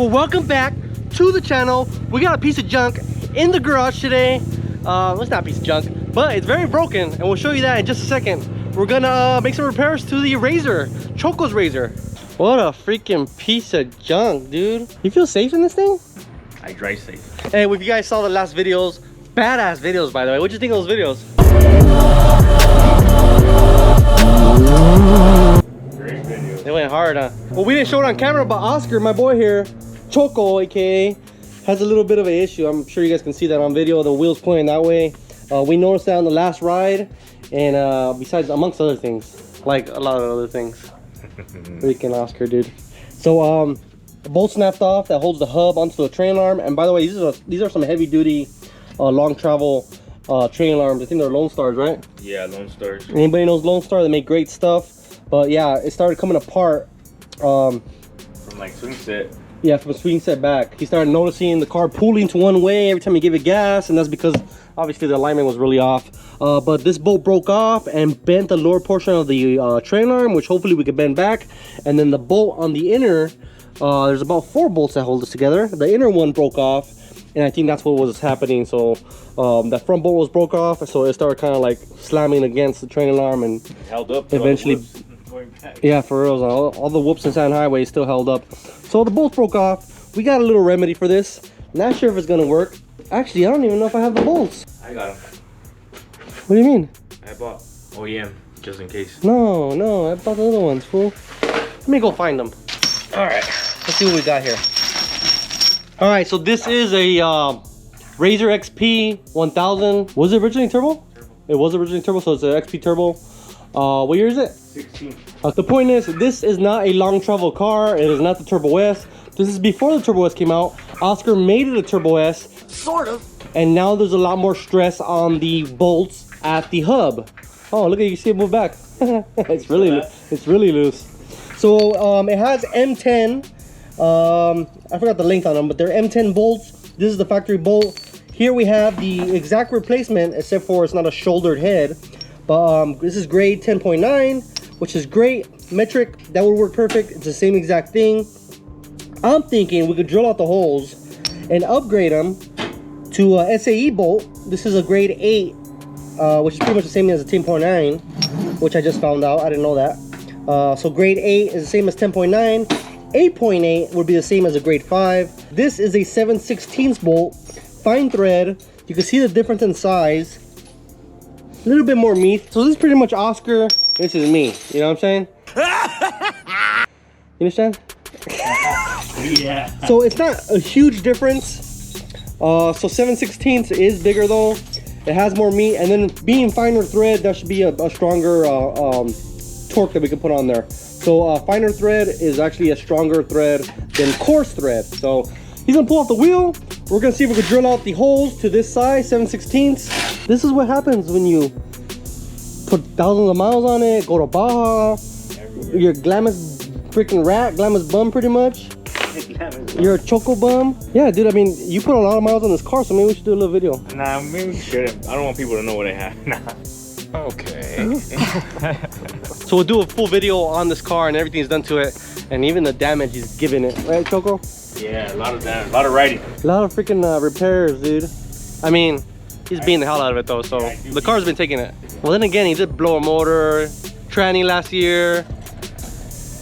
Well, welcome back to the channel. We got a piece of junk in the garage today. It's not a piece of junk, but it's very broken, and we'll show you that in just a second. We're gonna make some repairs to the RZR, Choko's RZR. What a freaking piece of junk, dude. You feel safe in this thing? I drive safe. Hey, if you guys saw the last videos, badass videos, by the way. What'd you think of those videos? Great video. They went hard, huh? Well, we didn't show it on camera, but Oscar, my boy here, Choko, aka, has a little bit of an issue. I'm sure you guys can see that on video. The wheel's pointing that way. We noticed that on the last ride, and besides, amongst other things, like a lot of other things. Freaking Oscar, dude. So, the bolt snapped off that holds the hub onto the train arm. And by the way, these are some heavy duty, long travel train alarms. I think they're Lone Stars, right? Yeah, Lone Stars. Anybody knows Lone Star? They make great stuff. But yeah, it started coming apart. From like swing set. Yeah, from a swing set back. He started noticing the car pulling to one way every time he gave it gas, and that's because obviously the alignment was really off. But this bolt broke off and bent the lower portion of the train arm, which hopefully we could bend back. And then the bolt on the inner, there's about 4 bolts that hold this together. The inner one broke off, and I think that's what was happening. So that front bolt was broke off, so it started kind of like slamming against the train alarm, and it held up eventually. Yeah, for real, all the whoops and sand highway still held up. So the bolts broke off. We got a little remedy for this. Not sure if it's gonna work. Actually, I don't even know if I have the bolts. I got them. What do you mean? I bought OEM just in case. No, I bought the other ones, fool. Let me go find them. All right, let's see what we got here. All right, so this is a RZR XP 1000. Was it originally turbo? It was originally turbo, so it's an XP turbo. What year is it? 16. The point is, this is not a long travel car. It is not the Turbo S. This is before the Turbo S came out. Oscar made it a Turbo S, sort of. And now there's a lot more stress on the bolts at the hub. Oh, look at you see it move back. it's really loose. So it has M10. I forgot the length on them, but they're M10 bolts. This is the factory bolt. Here we have the exact replacement, except for it's not a shouldered head. But this is grade 10.9, which is great. Metric, that would work perfect. It's the same exact thing. I'm thinking we could drill out the holes and upgrade them to a SAE bolt. This is a grade 8, which is pretty much the same as a 10.9, which I just found out. I didn't know that. So grade 8 is the same as 10.9. 8.8 would be the same as a grade 5. This is a 7/16 bolt, fine thread. You can see the difference in size. A little bit more meat. So this is pretty much Oscar. This is me. You know what I'm saying? You understand? Yeah. So it's not a huge difference. So 7/16 is bigger though. It has more meat, and then being finer thread, that should be a stronger torque that we can put on there. So finer thread is actually a stronger thread than coarse thread. So he's gonna pull off the wheel. We're gonna see if we can drill out the holes to this size, 7/16. This is what happens when you put thousands of miles on it, go to Baja. You're GLAMIS freaking rat, GLAMIS bum pretty much. You're a Choko bum. Yeah, dude, I mean, you put a lot of miles on this car, so maybe we should do a little video. Nah, maybe we shouldn't. I don't want people to know what I have. Nah. Okay. So we'll do a full video on this car and everything's done to it, and even the damage he's giving it. Right, Choko? Yeah, a lot of damage, a lot of riding. A lot of freaking repairs, dude. I mean, he's beating the hell out of it though, so the car's been taking it. Well, then again, he did blow a motor, tranny last year.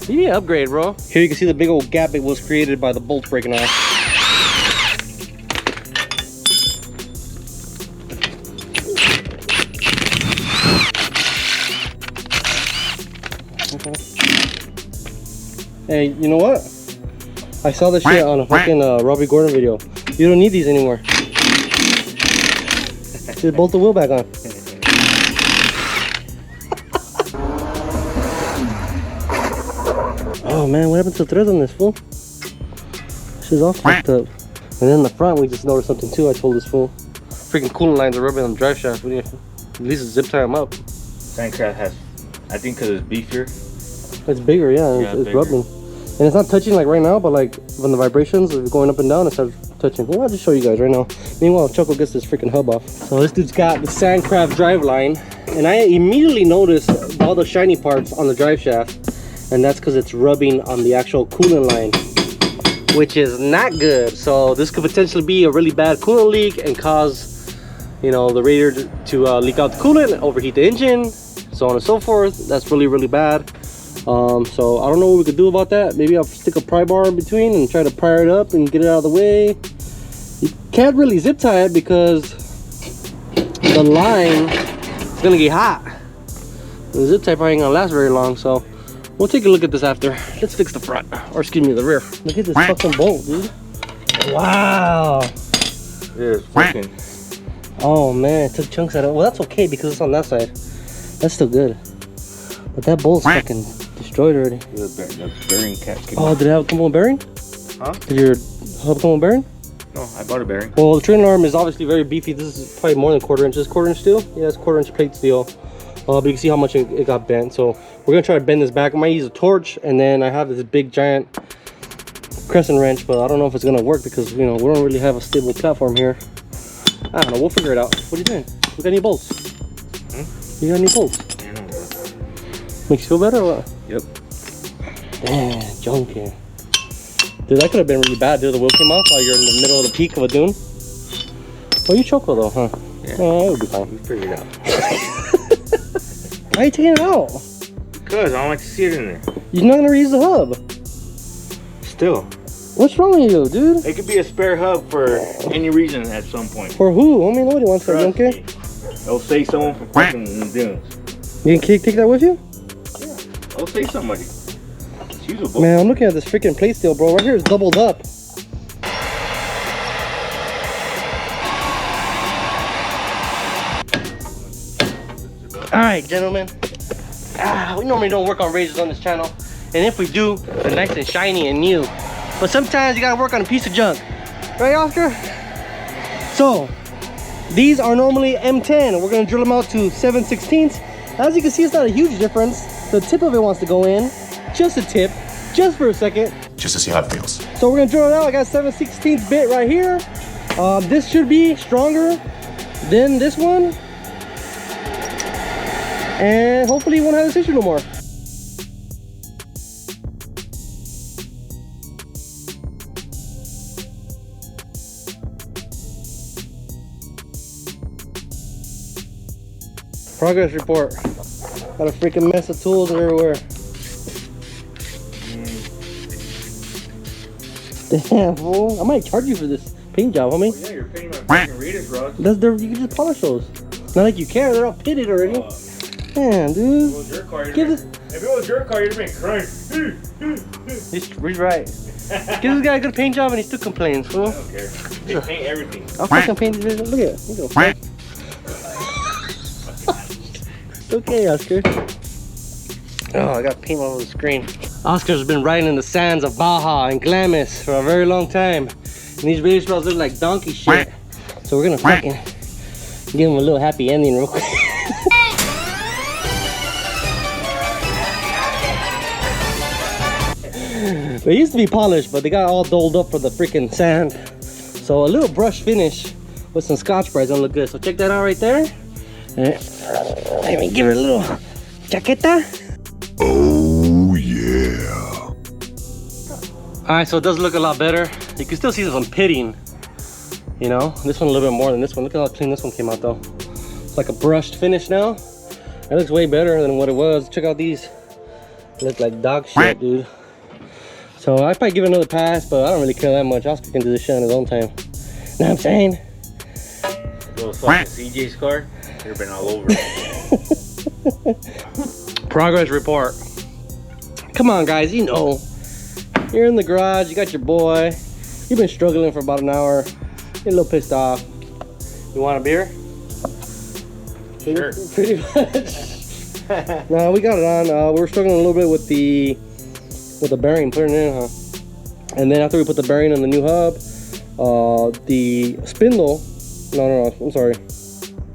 You need to upgrade, bro. Here you can see the big old gap it was created by the bolts breaking off. Hey, you know what? I saw this shit on a fucking Robbie Gordon video. You don't need these anymore. Just bolt the wheel back on. Oh man, what happened to the threads on this, fool? Shit's all fucked up. And then in the front, we just noticed something too. I told this fool. Freaking coolant lines are rubbing on the drive shaft. We need to at least zip tie them up. Sandcraft has, I think because it's beefier. It's bigger, yeah. It's rubbing. And it's not touching like right now, but like when the vibrations are going up and down, it starts touching. Well, I'll just show you guys right now. Meanwhile, Choko gets this freaking hub off. So this dude's got the Sandcraft drive line, and I immediately noticed all the shiny parts on the drive shaft, and that's because it's rubbing on the actual coolant line. which is not good. So this could potentially be a really bad coolant leak and cause, you know, the radiator to leak out the coolant, overheat the engine, so on and so forth. That's really, really bad. So I don't know what we could do about that. Maybe I'll stick a pry bar in between and try to pry it up and get it out of the way. You can't really zip tie it because the line is gonna get hot. The zip tie probably ain't gonna last very long, so we'll take a look at this after. Let's fix the front, or excuse me, the rear. Look at this fucking bolt, dude. Wow. Yeah, it's fucking. Oh man, it took chunks out of it. Well, that's okay because it's on that side. That's still good. But that bolt's fucking destroyed already. The bearing cap came Oh, did it have a come on bearing? Huh? Did your hub come on bearing? No, I bought a bearing. Well, the trailing arm is obviously very beefy. This is probably more than 1/4 inch. This 1/4 inch steel? Yeah, it's 1/4 inch plate steel. But you can see how much it got bent. So we're gonna try to bend this back. I might use a torch, and then I have this big giant crescent wrench, but I don't know if it's gonna work because, you know, we don't really have a stable platform here. I don't know, we'll figure it out. What are you doing? You got any bolts? You got any bolts? Yeah, no, Makes you feel better or what? yep. Damn, junky. Dude, that could have been really bad, dude. The wheel came off while you're in the middle of the peak of a dune. Oh, you Choko though, huh? Yeah. Oh, it would be fine. We figured it out. Why are you taking it out? Because I don't like to see it in there. You're not gonna reuse the hub. Still. What's wrong with you, dude? It could be a spare hub for any reason at some point. For who? I mean, nobody wants that, Trust okay? me. It'll save someone from fucking in the dunes. You can take that with you? Yeah. It'll save somebody. It's usable. Man, I'm looking at this freaking plate steel, bro. Right here is doubled up. Alright, gentlemen. We normally don't work on razors on this channel. And if we do, they're nice and shiny and new. But sometimes you gotta work on a piece of junk. Right, Oscar? So, these are normally M10. We're gonna drill them out to 7/16. As you can see, it's not a huge difference. The tip of it wants to go in. Just a tip. Just for a second. Just to see how it feels. So we're gonna drill it out. I got 7/16 bit right here. This should be stronger than this one. And hopefully you won't have this issue no more. Progress report. Got a freaking mess of tools everywhere. Damn, fool. I might charge you for this paint job, homie. Yeah, you're painting my fucking Radius rods. You can just polish those. Not like you care, they're all pitted already. Man, dude. If it was your car, If it was your car, you'd have been crying. He's right. Give this guy a good paint job and he still complains, fool. I don't care. They paint everything. I'll fucking paint this. Look at it. Look at it. Okay, Oscar. Oh, I got paint all over the screen. Oscar's been riding in the sands of Baja and GLAMIS for a very long time. And these radius rods look like donkey shit. So we're gonna fucking give him a little happy ending real quick. They used to be polished, but they got all doled up for the freaking sand. So a little brush finish with some Scotch-Brite is gonna look good. So check that out right there. Let me give it a little chaqueta. Oh yeah. Alright, so it does look a lot better. You can still see some pitting. You know, this one a little bit more than this one. Look at how clean this one came out though. It's like a brushed finish now. It looks way better than what it was. Check out these. They look like dog shit, dude. So I'd probably give it another pass, but I don't really care that much. Oscar can do this shit on his own time. Know what I'm saying? Little fucking CJ's car, you've been all over it. Progress report. Come on, guys, you know. You're in the garage, you got your boy. You've been struggling for about an hour. You're a little pissed off. You want a beer? Sure. Pretty much. No, we got it on. We were struggling a little bit with the bearing, putting it in, huh? And then after we put the bearing on the new hub, the spindle. No, I'm sorry.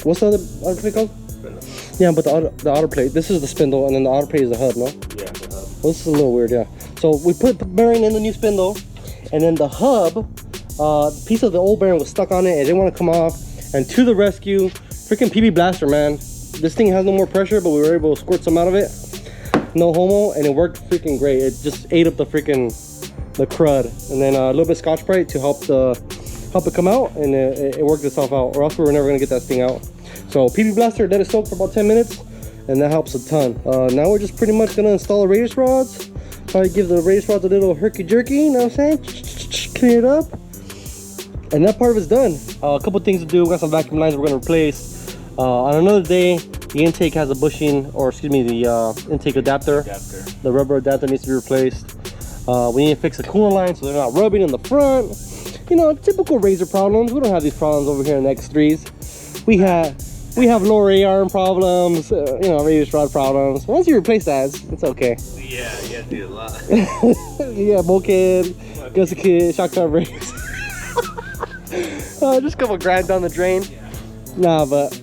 What's the other plate called? Spindle. Yeah, but the outer plate. This is the spindle, and then the outer plate is the hub, no? Yeah, the hub. Well, this is a little weird, yeah. So we put the bearing in the new spindle, and then the hub, piece of the old bearing was stuck on it. It didn't want to come off. And to the rescue, freaking PB Blaster, man. This thing has no more pressure, but we were able to squirt some out of it. No homo, and it worked freaking great. It just ate up the freaking the crud, and then a little bit of Scotch-Brite to help it come out, and it worked itself out, or else we were never gonna get that thing out. So PB Blaster, let it soak for about 10 minutes, and that helps a ton. Now we're just pretty much gonna install the radius rods. Probably give the radius rods a little herky-jerky, you know what I'm saying? Clean it up. And that part of it's done. A couple things to do. We got some vacuum lines we're gonna replace. On another day, the intake has a bushing, or excuse me, the intake adapter. The rubber adapter needs to be replaced. We need to fix the coolant line so they're not rubbing in the front. You know, typical RZR problems. We don't have these problems over here in the X3s. We have lower A-arm problems, you know, radius rod problems. Once you replace that, it's okay. Yeah, you gotta do a lot. Yeah, bulkhead, gusset kit, shock tower brakes. Just a couple grand down the drain. Nah, but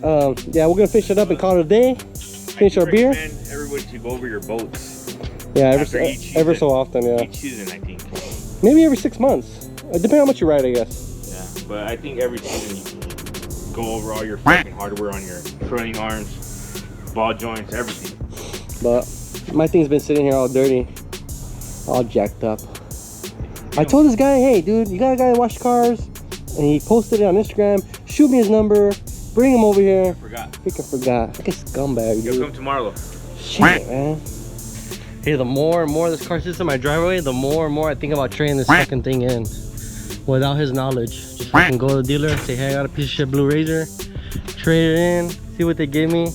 yeah, we're gonna finish it up and call it a day. Finish our beer. Everybody should go over your boats. Yeah, every so often, yeah. Each season, I think. Maybe every 6 months. Depending on how much you ride, I guess. Yeah, but I think every season you go over all your fucking hardware on your trailing arms, ball joints, everything. But my thing's been sitting here all dirty, all jacked up. I told this guy, hey dude, you got a guy that washes cars? And he posted it on Instagram. Shoot me his number, bring him over here. Freaking forgot. Like a scumbag, dude. He'll come tomorrow though. Shit, man. Hey, the more and more this car sits in my driveway, the more and more I think about trading this fucking thing in. Without his knowledge. Just fucking go to the dealer, say, hey, I got a piece of shit blue RZR. Trade it in, see what they give me.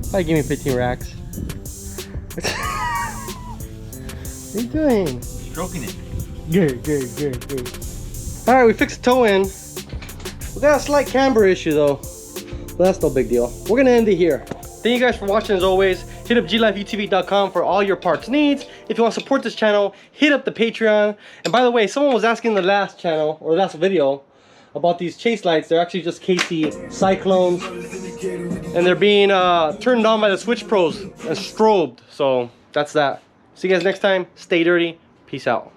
Probably give me 15 racks. What are you doing? Stroking it. Good. Alright, we fixed the toe in. We got a slight camber issue though. But that's no big deal. We're gonna end it here. Thank you guys for watching as always. Hit up glifeutv.com for all your parts needs. If you want to support this channel, hit up the Patreon. And by the way, someone was asking in the last channel, or last video, about these chase lights. They're actually just KC Cyclones. And they're being turned on by the Switch Pros and strobed. So that's that. See you guys next time. Stay dirty. Peace out.